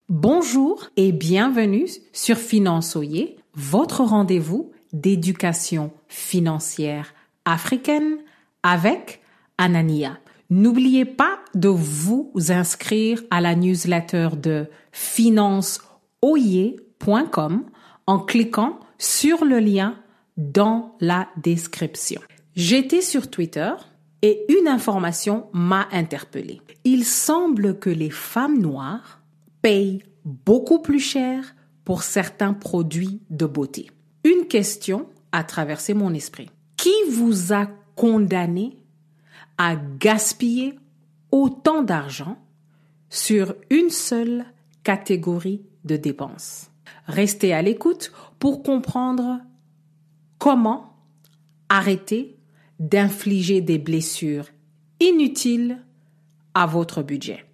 Bonjour et bienvenue sur Finançoyer, votre rendez-vous d'éducation financière africaine avec Anania. N'oubliez pas de vous inscrire à la newsletter de financeoyer.com en cliquant sur le lien dans la description. J'étais sur Twitter et une information m'a interpellée. Il semble que les femmes noires payent beaucoup plus cher pour certains produits de beauté. Une question a traversé mon esprit. Qui vous a condamné à gaspiller autant d'argent sur une seule catégorie de dépenses? Restez à l'écoute pour comprendre comment arrêter d'infliger des blessures inutiles à votre budget.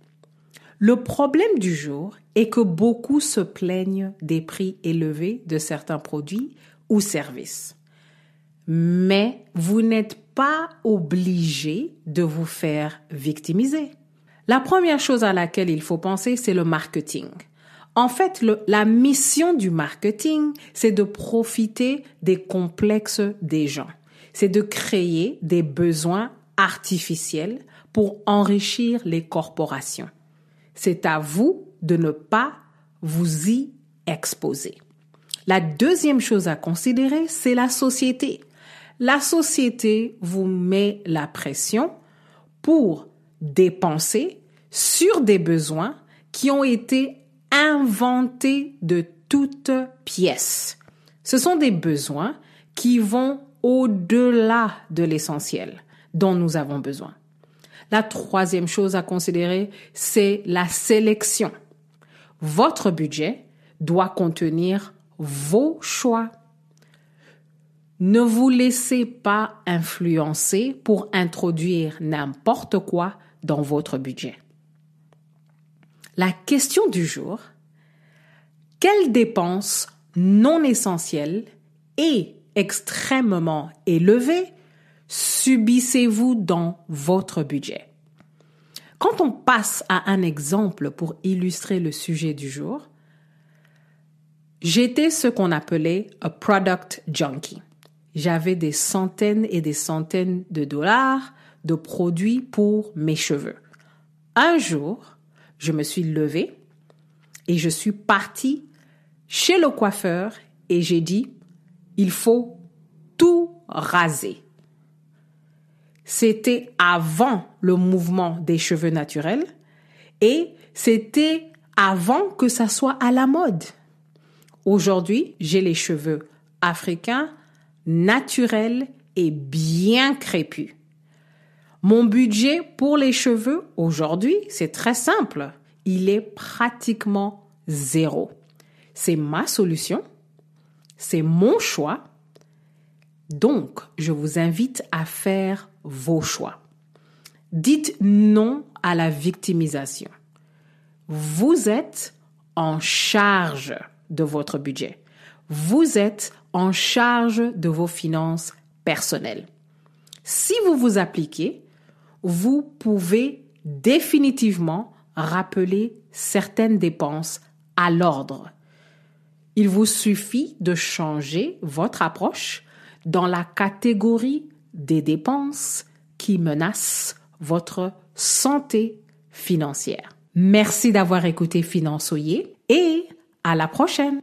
Le problème du jour est que beaucoup se plaignent des prix élevés de certains produits ou services. Mais vous n'êtes pas obligé de vous faire victimiser. La première chose à laquelle il faut penser, c'est le marketing. En fait, la mission du marketing, c'est de profiter des complexes des gens. C'est de créer des besoins artificiels pour enrichir les corporations. C'est à vous de ne pas vous y exposer. La deuxième chose à considérer, c'est la société. La société vous met la pression pour dépenser sur des besoins qui ont été inventés de toutes pièces. Ce sont des besoins qui vont au-delà de l'essentiel dont nous avons besoin. La troisième chose à considérer, c'est la sélection. Votre budget doit contenir vos choix. Ne vous laissez pas influencer pour introduire n'importe quoi dans votre budget. La question du jour, quelles dépenses non essentielles et extrêmement élevées subissez-vous dans votre budget? Quand on passe à un exemple pour illustrer le sujet du jour, j'étais ce qu'on appelait a product junkie. J'avais des centaines et des centaines de dollars de produits pour mes cheveux. Un jour, je me suis levée et je suis partie chez le coiffeur et j'ai dit, il faut tout raser. C'était avant le mouvement des cheveux naturels et c'était avant que ça soit à la mode. Aujourd'hui, j'ai les cheveux africains, naturels et bien crépus. Mon budget pour les cheveux aujourd'hui, c'est très simple. Il est pratiquement zéro. C'est ma solution, c'est mon choix. Donc, je vous invite à faire vos choix. Dites non à la victimisation. Vous êtes en charge de votre budget. Vous êtes en charge de vos finances personnelles. Si vous vous appliquez, vous pouvez définitivement rappeler certaines dépenses à l'ordre. Il vous suffit de changer votre approche dans la catégorie des dépenses qui menacent votre santé financière. Merci d'avoir écouté Finançoyer et à la prochaine!